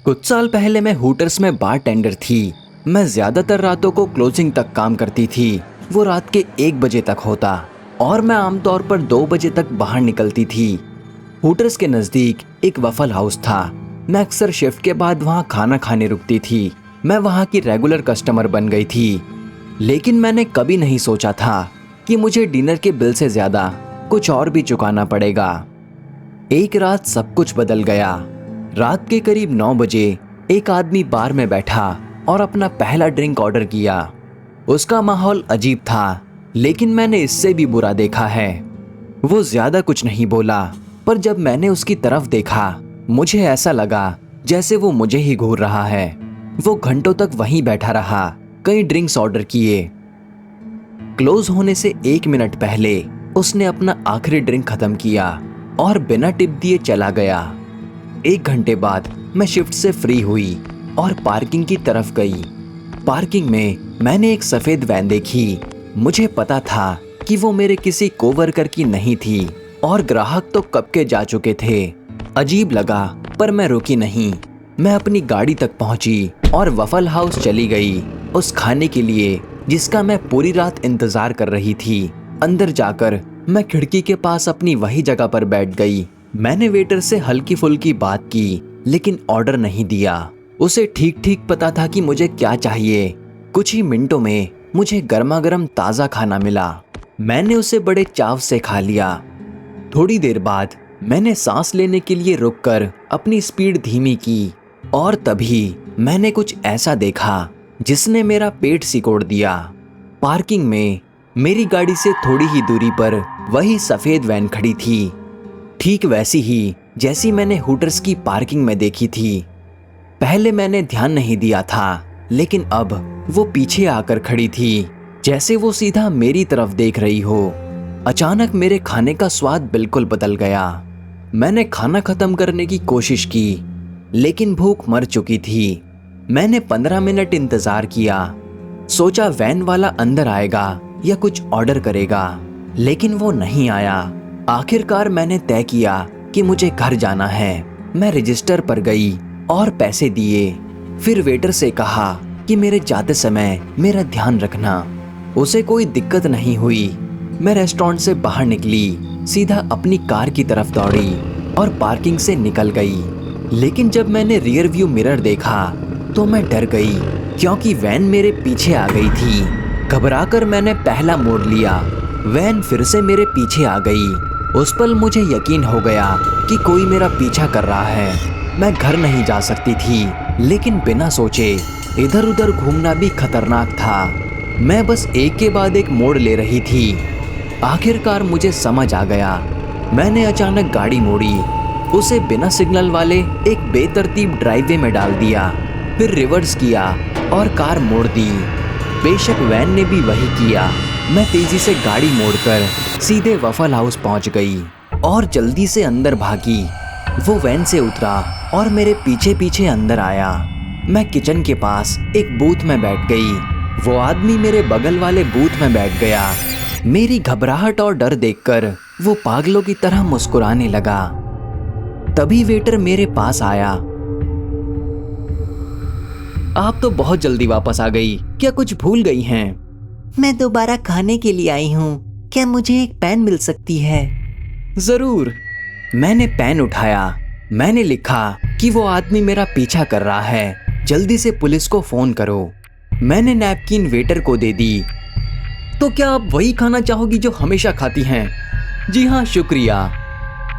कुछ साल पहले मैं होटल्स में बारटेंडर थी। मैं ज्यादातर रातों को क्लोजिंग तक काम करती थी। वो रात के 1 बजे तक होता और मैं आमतौर पर 2 बजे तक बाहर निकलती थी। होटल्स के नजदीक एक वफल हाउस था। मैं अक्सर शिफ्ट के बाद वहाँ खाना खाने रुकती थी। मैं वहाँ की रेगुलर कस्टमर बन गई थी। लेकिन मैंने कभी नहीं सोचा था कि मुझे डिनर के बिल से ज्यादा कुछ और भी चुकाना पड़ेगा। एक रात सब कुछ बदल गया। रात के करीब 9 बजे एक आदमी बार में बैठा और अपना पहला ड्रिंक ऑर्डर किया। उसका माहौल अजीब था, लेकिन मैंने इससे भी बुरा देखा है। वो ज्यादा कुछ नहीं बोला, पर जब मैंने उसकी तरफ देखा मुझे ऐसा लगा जैसे वो मुझे ही घूर रहा है। वो घंटों तक वहीं बैठा रहा, कई ड्रिंक्स ऑर्डर किए। क्लोज होने से 1 मिनट पहले उसने अपना आखिरी ड्रिंक खत्म किया और बिना टिप दिए चला गया। 1 घंटे बाद मैं शिफ्ट से फ्री हुई और पार्किंग की तरफ गई। पार्किंग में मैंने एक सफेद वैन देखी। मुझे पता था कि वो मेरे किसी कोवर्कर की नहीं थी और ग्राहक तो कब के जा चुके थे। अजीब लगा, पर मैं रुकी नहीं। मैं अपनी गाड़ी तक पहुंची और वफल हाउस चली गई, उस खाने के लिए जिसका मैं पूरी रात इंतजार कर रही थी। अंदर जाकर मैं खिड़की के पास अपनी वही जगह पर बैठ गई। मैंने वेटर से हल्की फुल्की बात की, लेकिन ऑर्डर नहीं दिया। उसे ठीक ठीक पता था कि मुझे क्या चाहिए। कुछ ही मिनटों में मुझे गर्मा गर्म ताज़ा खाना मिला। मैंने उसे बड़े चाव से खा लिया। थोड़ी देर बाद मैंने सांस लेने के लिए रुककर अपनी स्पीड धीमी की और तभी मैंने कुछ ऐसा देखा जिसने मेरा पेट सिकोड़ दिया। पार्किंग में मेरी गाड़ी से थोड़ी ही दूरी पर वही सफेद वैन खड़ी थी, ठीक वैसी ही जैसी मैंने होटल्स की पार्किंग में देखी थी। पहले मैंने ध्यान नहीं दिया था, लेकिन अब वो पीछे आकर खड़ी थी, जैसे वो सीधा मेरी तरफ देख रही हो। अचानक मेरे खाने का स्वाद बिल्कुल बदल गया। मैंने खाना खत्म करने की कोशिश की, लेकिन भूख मर चुकी थी। मैंने 15 मिनट इंतजार किया। सोचा वैन वाला अंदर आएगा या कुछ ऑर्डर करेगा, लेकिन वो नहीं आया। आखिरकार मैंने तय किया कि मुझे घर जाना है। मैं रजिस्टर पर गई और पैसे दिए। फिर वेटर से कहा कि मेरे जाते समय मेरा ध्यान रखना। उसे कोई दिक्कत नहीं हुई। मैं रेस्टोरेंट से बाहर निकली, सीधा अपनी कार की तरफ दौड़ी और पार्किंग से निकल गई। लेकिन जब मैंने रियर व्यू मिरर देखा तो मैं डर गई, क्योंकि वैन मेरे पीछे आ गई थी। घबराकर मैंने पहला मोड़ लिया। वैन फिर से मेरे पीछे आ गई। उस पल मुझे यकीन हो गया कि कोई मेरा पीछा कर रहा है। मैं घर नहीं जा सकती थी, लेकिन बिना सोचे इधर उधर घूमना भी खतरनाक था। मैं बस एक के बाद एक मोड़ ले रही थी। आखिरकार मुझे समझ आ गया। मैंने अचानक गाड़ी मोड़ी, उसे बिना सिग्नल वाले एक बेतरतीब ड्राइववे में डाल दिया, फिर रिवर्स किया और कार मोड़ दी। बेशक वैन ने भी वही किया। मैं तेजी से गाड़ी मोड़कर सीधे वफल हाउस पहुंच गई और जल्दी से अंदर भागी। वो वैन से उतरा और मेरे पीछे पीछे अंदर आया। मैं किचन के पास एक बूथ में बैठ गई। वो आदमी मेरे बगल वाले बूथ में बैठ गया। मेरी घबराहट और डर देखकर वो पागलों की तरह मुस्कुराने लगा। तभी वेटर मेरे पास आया। आप तो बहुत जल्दी वापस आ गई, क्या कुछ भूल गई हैं? मैं दोबारा खाने के लिए आई हूँ, क्या मुझे एक पेन मिल सकती है? जरूर। मैंने पेन उठाया। मैंने लिखा कि वो आदमी मेरा पीछा कर रहा है, जल्दी से पुलिस को फोन करो। मैंने नैपकिन वेटर को दे दी। तो क्या आप वही खाना चाहोगी जो हमेशा खाती हैं? जी हाँ, शुक्रिया।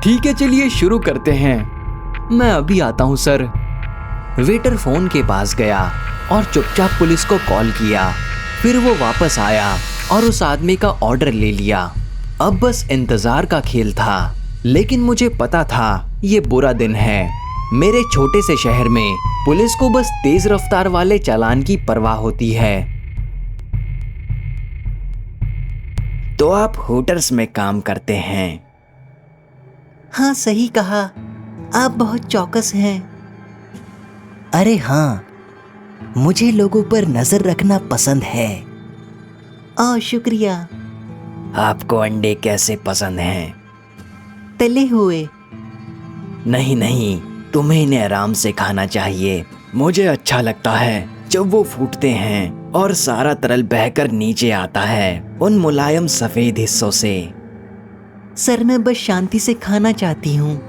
ठीक है, चलिए शुरू करते हैं। मैं अभी आता हूँ सर। वेटर फोन के पास गया और चुपचाप पुलिस को कॉल किया। फिर वो वापस आया और उस आदमी का ऑर्डर ले लिया। अब बस इंतजार का खेल था, लेकिन मुझे पता था ये बुरा दिन है। मेरे छोटे से शहर में पुलिस को बस तेज रफ्तार वाले चालान की परवाह होती है। तो आप होटल्स में काम करते हैं? हाँ, सही कहा। आप बहुत चौकस हैं। अरे हाँ, मुझे लोगों पर नजर रखना पसंद है। ओह, शुक्रिया। आपको अंडे कैसे पसंद हैं? तले हुए। नहीं नहीं, तुम्हें इन्हें आराम से खाना चाहिए। मुझे अच्छा लगता है जब वो फूटते हैं और सारा तरल बहकर नीचे आता है उन मुलायम सफेद हिस्सों से। सर मैं बस शांति से खाना चाहती हूँ।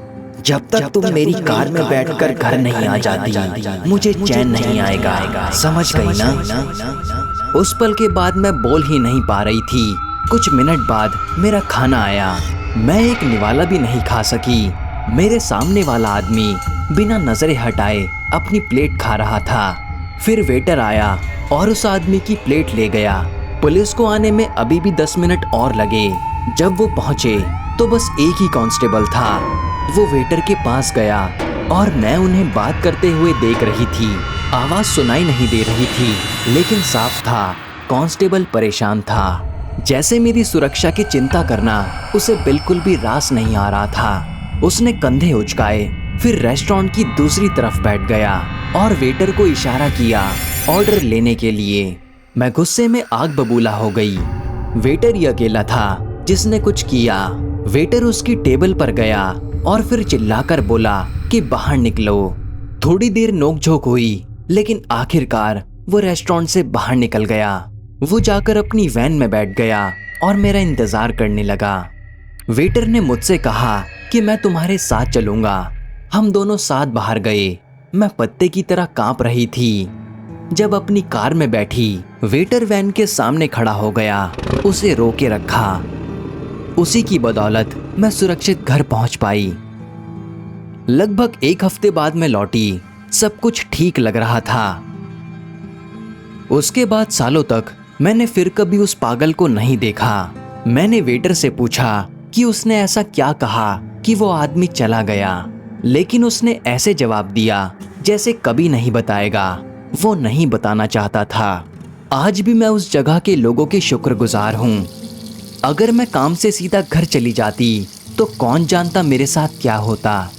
जब तक तुम मेरी कार में बैठकर घर नहीं आ जाती मुझे चैन नहीं आएगा, समझ गई ना? उस पल के बाद मैं बोल ही नहीं पा रही थी। कुछ मिनट बाद मेरा खाना आया। मैं एक निवाला भी नहीं खा सकी। मेरे सामने वाला आदमी बिना नजरें हटाए अपनी प्लेट खा रहा था। फिर वेटर आया और उस आदमी की प्लेट ले गया। पुलिस को आने में अभी भी 10 मिनट और लगे। जब वो पहुंचे तो बस एक ही कांस्टेबल था। वो वेटर के पास गया और मैं उन्हें बात करते हुए देख रही थी। आवाज सुनाई नहीं दे रही थी लेकिन साफ था कांस्टेबल परेशान था। जैसे मेरी सुरक्षा की चिंता करना उसे बिल्कुल भी रास नहीं आ रहा था। उसने कंधे उचकाए, फिर रेस्टोरेंट की दूसरी तरफ बैठ गया और वेटर को इशारा किया ऑर्डर लेने के लिए। मैं गुस्से में आग बबूला हो गई। वेटर ही अकेला था जिसने कुछ किया। वेटर उसकी टेबल पर गया और फिर चिल्लाकर बोला कि बाहर निकलो। थोड़ी देर नोकझोंक हुई लेकिन आखिरकार वो रेस्टोरेंट से बाहर निकल गया। वो जाकर अपनी वैन में बैठ गया और मेरा इंतजार करने लगा। वेटर ने मुझसे कहा कि मैं तुम्हारे साथ चलूंगा। हम दोनों साथ बाहर गए। मैं पत्ते की तरह कांप रही थी। जब अपनी कार में बैठी वेटर वैन के सामने खड़ा हो गया, उसे रोके रखा। उसी की बदौलत मैं सुरक्षित घर पहुंच पाई। लगभग 1 हफ्ते बाद मैं लौटी। सब कुछ ठीक लग रहा था। उसके बाद सालों तक मैंने फिर कभी उस पागल को नहीं देखा। मैंने वेटर से पूछा कि उसने ऐसा क्या कहा कि वो आदमी चला गया, लेकिन उसने ऐसे जवाब दिया जैसे कभी नहीं बताएगा। वो नहीं बताना चाहता था। आज भी मैं उस जगह के लोगों के शुक्रगुजार हूँ। अगर मैं काम से सीधा घर चली जाती तो कौन जानता मेरे साथ क्या होता।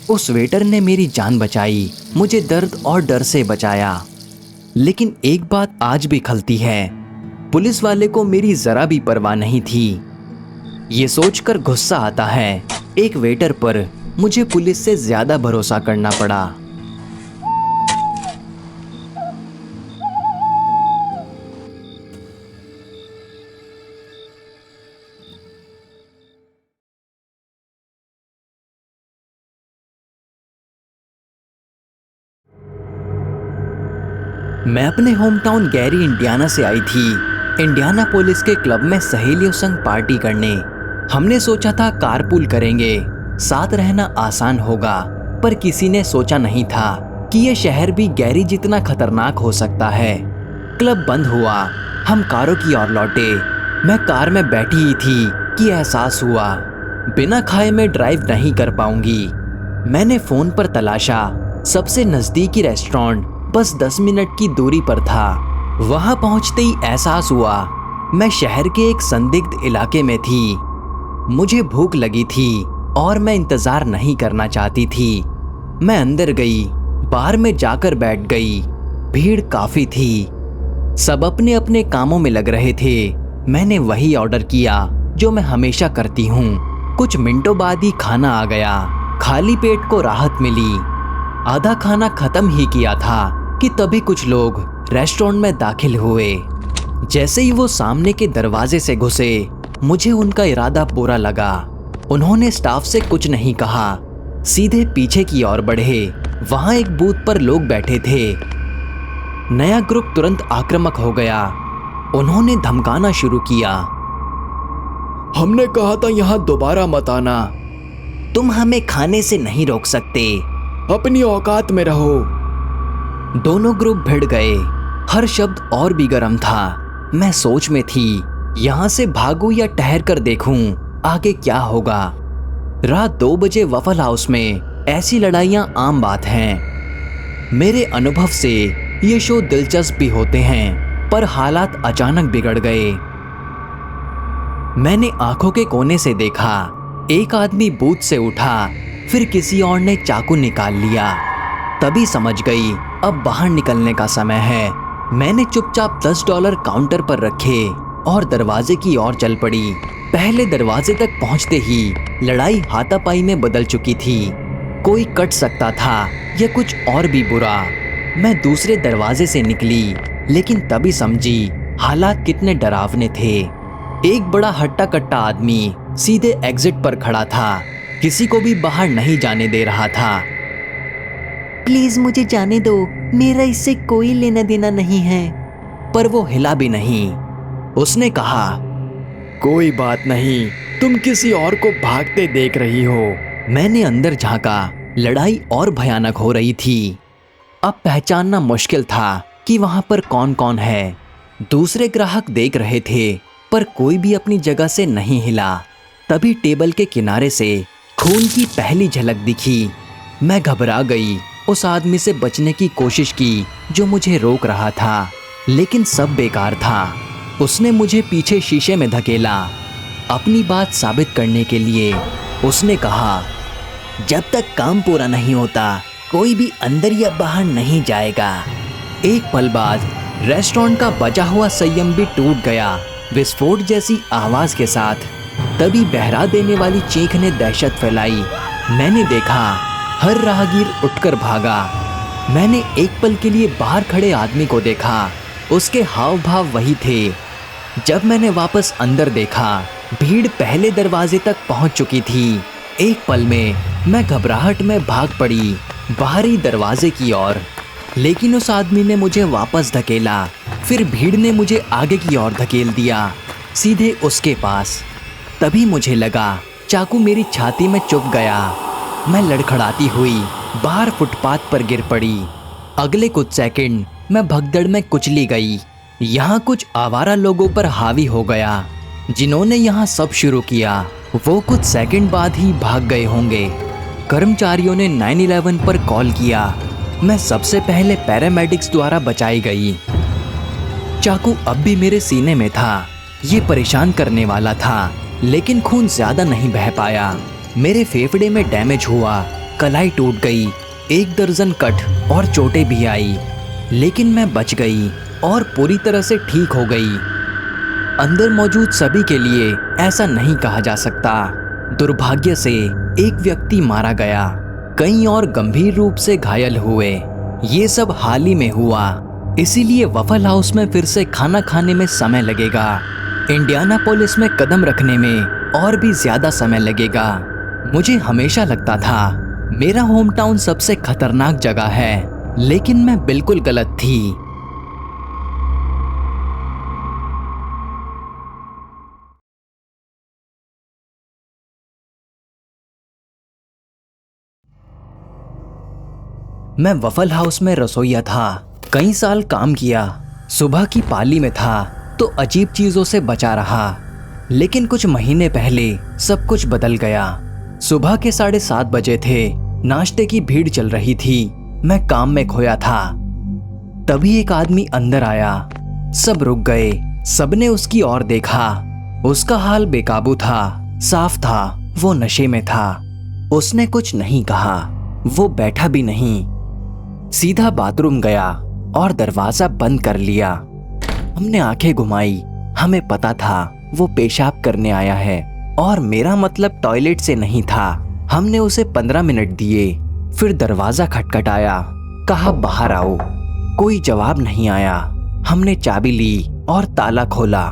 उस वेटर ने मेरी जान बचाई, मुझे दर्द और डर से बचाया। लेकिन एक बात आज भी खलती है, पुलिस वाले को मेरी जरा भी परवाह नहीं थी। ये सोचकर गुस्सा आता है, एक वेटर पर मुझे पुलिस से ज्यादा भरोसा करना पड़ा। मैं अपने होम टाउन गैरी इंडियाना से आई थी। इंडियाना पुलिस के क्लब में सहेलियों संग पार्टी करने। हमने सोचा था कारपूल करेंगे, साथ रहना आसान होगा, पर किसी ने सोचा नहीं था कि ये शहर भी गैरी जितना खतरनाक हो सकता है। क्लब बंद हुआ, हम कारों की ओर लौटे। मैं कार में बैठी ही थी कि एहसास हुआ बिना खाए मैं ड्राइव नहीं कर पाऊंगी। मैंने फोन पर तलाशा। सबसे नजदीकी रेस्टोरेंट बस 10 मिनट की दूरी पर था। वहां पहुंचते ही एहसास हुआ मैं शहर के एक संदिग्ध इलाके में थी। मुझे भूख लगी थी और मैं इंतजार नहीं करना चाहती थी। मैं अंदर गई, बार में जाकर बैठ गई। भीड़ काफी थी, सब अपने अपने कामों में लग रहे थे। मैंने वही ऑर्डर किया जो मैं हमेशा करती हूँ। कुछ मिनटों बाद ही खाना आ गया। खाली पेट को राहत मिली। आधा खाना खत्म ही किया था कि तभी कुछ लोग रेस्टोरेंट में दाखिल हुए। जैसे ही वो सामने के दरवाजे से घुसे, मुझे उनका इरादा बुरा लगा। उन्होंने स्टाफ से कुछ नहीं कहा, सीधे पीछे की ओर बढ़े। वहां एक बूथ पर लोग बैठे थे। नया ग्रुप तुरंत आक्रामक हो गया। उन्होंने धमकाना शुरू किया। हमने कहा था यहाँ दोबारा मत आना। तुम हमें खाने से नहीं रोक सकते, अपनी औकात में रहो। दोनों ग्रुप भिड़ गए। हर शब्द और भी गर्म था। मैं सोच में थी, यहाँ से भागूं या ठहर कर देखूं आगे क्या होगा। रात 2 बजे वफल हाउस में ऐसी लड़ाइयाँ आम बात हैं। मेरे अनुभव से ये शो दिलचस्प भी होते हैं, पर हालात अचानक बिगड़ गए। मैंने आंखों के कोने से देखा, एक आदमी बूथ से उठा, फिर किसी और ने चाकू निकाल लिया। तभी समझ गई अब बाहर निकलने का समय है। मैंने चुपचाप $10 काउंटर पर रखे और दरवाजे की ओर चल पड़ी। पहले दरवाजे तक पहुंचते ही लड़ाई हाथापाई में बदल चुकी थी। कोई कट सकता था या कुछ और भी बुरा। मैं दूसरे दरवाजे से निकली, लेकिन तभी समझी हालात कितने डरावने थे। एक बड़ा हट्टा कट्टा आदमी सीधे एग्जिट पर खड़ा था, किसी को भी बाहर नहीं जाने दे रहा था। प्लीज मुझे जाने दो, मेरा इससे कोई लेना देना नहीं है। पर वो हिला भी नहीं। उसने कहा, कोई बात नहीं, तुम किसी और को भागते देख रही हो। मैंने अंदर झांका, लड़ाई और भयानक हो रही थी। अब पहचानना मुश्किल था कि वहां पर कौन कौन है। दूसरे ग्राहक देख रहे थे, पर कोई भी अपनी जगह से नहीं हिला। तभी टेबल के किनारे से खून की पहली झलक दिखी। मैं घबरा गई, उस आदमी से बचने की कोशिश की जो मुझे रोक रहा था, लेकिन सब बेकार था। उसने मुझे पीछे शीशे में धकेला। अपनी बात साबित करने के लिए उसने कहा, जब तक काम पूरा नहीं होता कोई भी अंदर या बाहर नहीं जाएगा। एक पल बाद रेस्टोरेंट का बजा हुआ संयम भी टूट गया, विस्फोट जैसी आवाज के साथ। तभी बहरा देने वाली चीख ने दहशत फैलाई। मैंने देखा, हर राहगीर उठकर भागा। मैंने एक पल के लिए बाहर खड़े आदमी को देखा, उसके हाव भाव वही थे। जब मैंने वापस अंदर देखा, भीड़ पहले दरवाजे तक पहुंच चुकी थी। एक पल में मैं घबराहट में भाग पड़ी बाहरी दरवाजे की ओर, लेकिन उस आदमी ने मुझे वापस धकेला। फिर भीड़ ने मुझे आगे की ओर धकेल दिया, सीधे उसके पास। तभी मुझे लगा चाकू मेरी छाती में चुभ गया। मैं लड़खड़ाती हुई बाहर फुटपाथ पर गिर पड़ी। अगले कुछ सेकंड मैं भगदड़ में कुचली गई। यहाँ कुछ आवारा लोगों पर हावी हो गया, जिन्होंने यहाँ सब शुरू किया। वो कुछ सेकंड बाद ही भाग गए होंगे। कर्मचारियों ने 911 पर कॉल किया। मैं सबसे पहले पैरामेडिक्स द्वारा बचाई गई। चाकू अब भी मेरे सीने में था। ये परेशान करने वाला था, लेकिन खून ज्यादा नहीं बह पाया। मेरे फेफड़े में डैमेज हुआ, कलाई टूट गई, 1 दर्जन कट और चोटें भी आई, लेकिन मैं बच गई और पूरी तरह से ठीक हो गई। अंदर मौजूद सभी के लिए ऐसा नहीं कहा जा सकता। दुर्भाग्य से एक व्यक्ति मारा गया, कई और गंभीर रूप से घायल हुए। ये सब हाल ही में हुआ, इसीलिए वफल हाउस में फिर से खाना खाने में समय लगेगा। इंडियानापोलिस में कदम रखने में और भी ज्यादा समय लगेगा। मुझे हमेशा लगता था मेरा होम टाउन सबसे खतरनाक जगह है, लेकिन मैं बिल्कुल गलत थी। मैं वफल हाउस में रसोइया था, कई साल काम किया। सुबह की पाली में था तो अजीब चीजों से बचा रहा, लेकिन कुछ महीने पहले सब कुछ बदल गया। सुबह के 7:30 बजे थे, नाश्ते की भीड़ चल रही थी। मैं काम में खोया था। तभी एक आदमी अंदर आया। सब रुक गए, सबने उसकी ओर देखा। उसका हाल बेकाबू था, साफ था वो नशे में था। उसने कुछ नहीं कहा, वो बैठा भी नहीं, सीधा बाथरूम गया और दरवाजा बंद कर लिया। हमने आंखें घुमाई, हमें पता था वो पेशाब करने आया है और मेरा मतलब टॉयलेट से नहीं था। हमने उसे 15 मिनट दिए, फिर दरवाजा खटखटाया, कहा बाहर आओ। कोई जवाब नहीं आया। हमने चाबी ली और ताला खोला।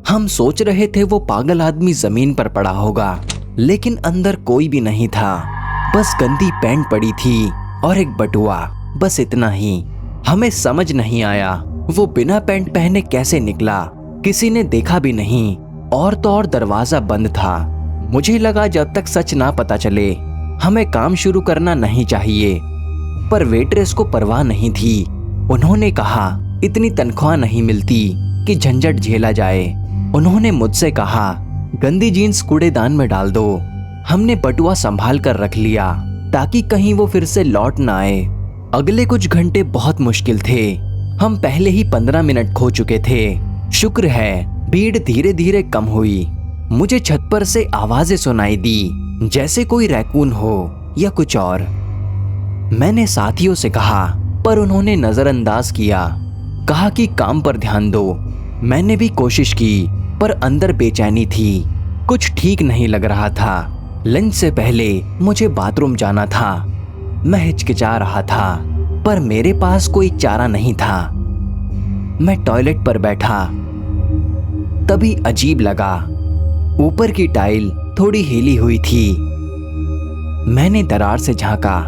हम सोच रहे थे वो पागल आदमी जमीन पर पड़ा होगा, लेकिन अंदर कोई भी नहीं था। बस गंदी पैंट पड़ी थी और एक बटुआ, बस इतना ही। हमें समझ नहीं आया वो बिना पैंट पहने कैसे निकला। किसी ने देखा भी नहीं और तो और दरवाजा बंद था। मुझे लगा जब तक सच ना पता चले हमें काम शुरू करना नहीं चाहिए, पर वेट्रेस को परवाह नहीं थी। उन्होंने कहा इतनी तनख्वाह नहीं मिलती कि झंझट झेला जाए। उन्होंने मुझसे कहा गंदी जीन्स कूड़ेदान में डाल दो। हमने बटुआ संभाल कर रख लिया ताकि कहीं वो फिर से लौट ना आए। अगले कुछ घंटे बहुत मुश्किल थे। हम पहले ही 15 मिनट खो चुके थे। शुक्र है भीड़ धीरे धीरे कम हुई। मुझे छत पर से आवाजें सुनाई दी, जैसे कोई रैकून हो या कुछ और। मैंने साथियों से कहा, पर उन्होंने नजरअंदाज किया। कहा कि काम पर ध्यान दो। मैंने भी कोशिश की, पर अंदर बेचैनी थी। कुछ ठीक नहीं लग रहा था। लंच से पहले मुझे बाथरूम जाना था। मैं हिचकिचा रहा था, पर मेरे पास कोई चारा नहीं था। मैं टॉयलेट पर बैठा, तभी अजीब लगा। ऊपर की टाइल थोड़ी हिली हुई थी। मैंने दरार से झांका।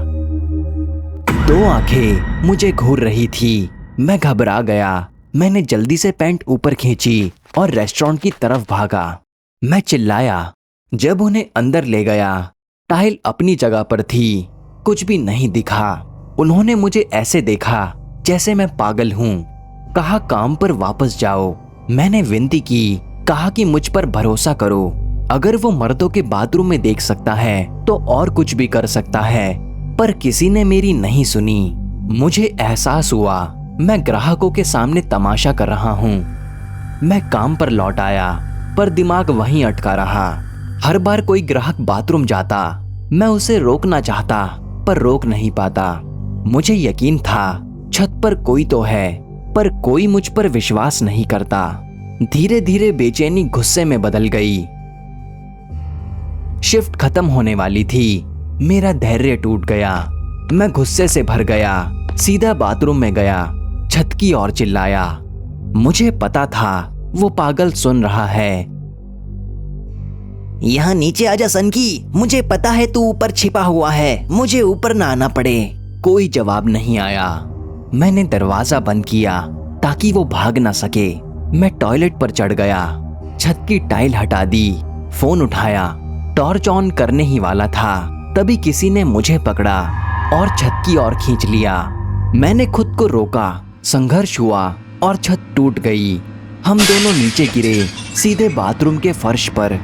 2 आंखें मुझे घूर रही थी। मैं घबरा गया। मैंने जल्दी से पैंट ऊपर खींची और रेस्टोरेंट की तरफ भागा। मैं चिल्लाया। जब उन्हें अंदर ले गया, टाइल अपनी जगह पर थी, कुछ भी नहीं दिखा। उन्होंने मुझे ऐसे देखा जैसे मैं पागल हूं। कहा काम पर वापस जाओ। मैंने विनती की, कहा कि मुझ पर भरोसा करो। अगर वो मर्दों के बाथरूम में देख सकता है तो और कुछ भी कर सकता है। पर किसी ने मेरी नहीं सुनी। मुझे एहसास हुआ मैं ग्राहकों के सामने तमाशा कर रहा हूँ। मैं काम पर लौट आया, पर दिमाग वहीं अटका रहा। हर बार कोई ग्राहक बाथरूम जाता, मैं उसे रोकना चाहता, पर रोक नहीं पाता। मुझे यकीन था छत पर कोई तो है, पर कोई मुझ पर विश्वास नहीं करता। धीरे धीरे बेचैनी गुस्से में बदल गई। शिफ्ट खत्म होने वाली थी। मेरा धैर्य टूट गया। मैं गुस्से से भर गया। सीधा बाथरूम में गया, छत की ओर चिल्लाया। मुझे पता था वो पागल सुन रहा है। यहाँ नीचे आजा सनकी, मुझे पता है तू ऊपर छिपा हुआ है, मुझे ऊपर ना आना पड़े। कोई जवाब नहीं आया। मैंने दरवाजा बंद किया ताकि वो भाग ना सके। मैं टॉयलेट पर चढ़ गया, छत की टाइल हटा दी, फोन उठाया, टॉर्च ऑन करने ही वाला था, तभी किसी ने मुझे पकड़ा और छत की ओर खींच लिया। मैंने खुद को रोका, संघर्ष हुआ और छत टूट गई। हम दोनों नीचे गिरे, सीधे बाथरूम के फर्श पर।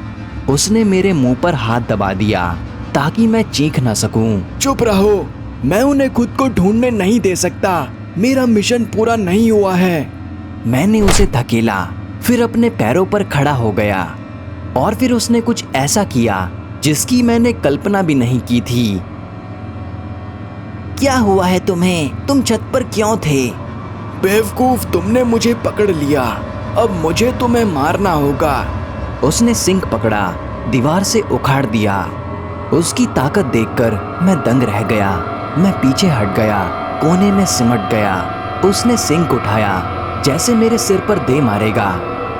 उसने मेरे मुंह पर हाथ दबा दिया ताकि मैं चीख ना सकूं। चुप रहो, मैं उन्हें खुद को ढूंढने नहीं दे सकता। मेरा मिशन पूरा नहीं हुआ है। मैंने उसे धकेला, फिर अपने पैरों पर खड़ा हो गया। और फिर उसने कुछ ऐसा किया जिसकी मैंने कल्पना भी नहीं की थी। क्या हुआ है तुम्हें? तुम छत पर क्यों थे? बेवकूफ, तुमने मुझे पकड़ लिया। अब मुझे तुम्हें मारना होगा। उसने सिंक पकड़ा, दीवार से उखाड़ दिया। उसकी ताकत देखकर मैं दंग रह गया। मैं पीछे हट गया, कोने में सिमट गया। उसने सिंक उठाया जैसे मेरे सिर पर दे मारेगा,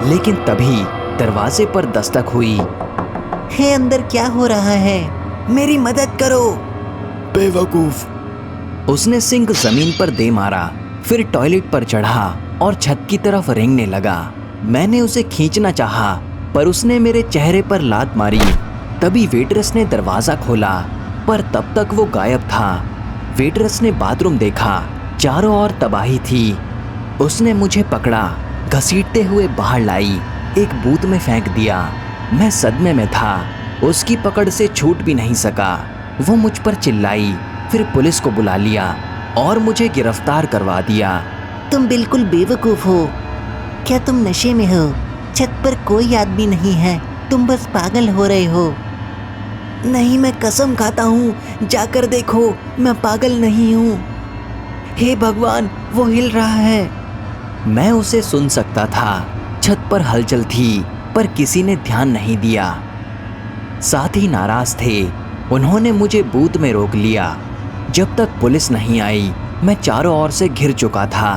लेकिन तभी दरवाजे पर दस्तक हुई। हे, अंदर क्या हो रहा है? मेरी मदद करो। बेवकूफ, उसने सिंक जमीन पर दे मारा, फिर टॉयलेट पर चढ़ा और छत की तरफ रेंगने लगा। मैंने उसे खींचना चाहा, पर उसने मेरे चेहरे पर लात मारी। तभी वेट्रेस ने दरवाजा खोला, पर तब तक वो गायब था। वेट्रेस ने बाथरूम देखा, चारों ओर तबाही थी। उसने मुझे पकड़ा, घसीटते हुए बाहर लाई, एक बूथ में फेंक दिया। मैं सदमे में था, उसकी पकड़ से छूट भी नहीं सका। वो मुझ पर चिल्लाई, फिर पुलिस को बुला लिया और मुझे गिरफ्तार करवा दिया। तुम बिल्कुल बेवकूफ हो। क्या तुम नशे में हो? छत पर कोई आदमी नहीं है, तुम बस पागल हो रहे हो। नहीं, मैं कसम खाता हूँ, जाकर देखो, मैं पागल नहीं हूँ। हे भगवान, वो हिल रहा है। मैं उसे सुन सकता था। छत पर हलचल थी, पर किसी ने ध्यान नहीं दिया। साथी नाराज थे, उन्होंने मुझे बूथ में रोक लिया। जब तक पुलिस नहीं आई, मैं चारों ओर से घिर चुका था।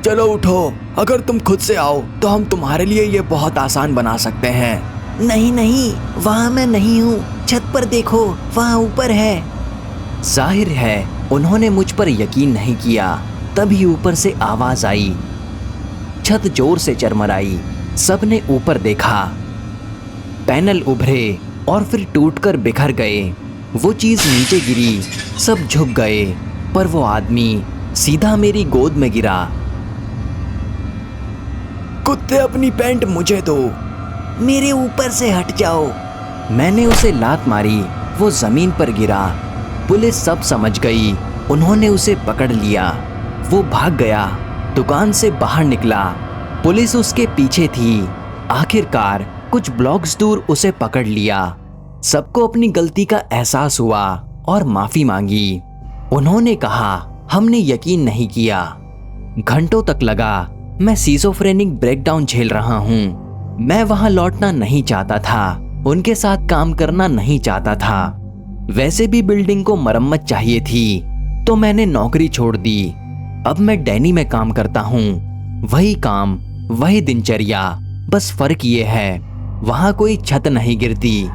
चलो उठो, अगर तुम खुद से आओ तो हम तुम्हारे लिए ये बहुत आसान बना सकते हैं। नहीं नहीं, वहाँ मैं नहीं हूँ, छत पर देखो, वहाँ ऊपर है। जाहिर है उन्होंने मुझ पर यकीन नहीं किया। तभी ऊपर से आवाज आई, छत जोर से चरमराई। सबने ऊपर देखा, पैनल उभरे और फिर टूटकर बिखर गए। वो चीज नीचे गिरी, सब झुक गए, पर वो आदमी सीधा मेरी गोद में गिरा। कुत्ते, अपनी पैंट मुझे दो। मेरे ऊपर से हट जाओ। मैंने उसे लात मारी, वो जमीन पर गिरा। पुलिस सब समझ गई, उन्होंने उसे पकड़ लिया। वो भाग गया, दुकान से बाहर निकला। पुलिस उसके पीछे थी। आखिरकार कुछ ब्लॉक्स दूर उसे पकड़ लिया। सबको अपनी गलती का एहसास हुआ और माफी मांगी। उन्होंने कहा, हमने यकीन नहीं किया। घंटों तक लगा। मैं सिजोफ्रेनिक ब्रेकडाउन झेल रहा हूँ। मैं वहां लौटना नहीं चाहता था, उनके साथ काम करना नहीं चाहता था। वैसे भी बिल्डिंग को मरम्मत चाहिए थी, तो मैंने नौकरी छोड़ दी। अब मैं डैनी में काम करता हूँ। वही काम, वही दिनचर्या, बस फर्क ये है वहां कोई छत नहीं गिरती।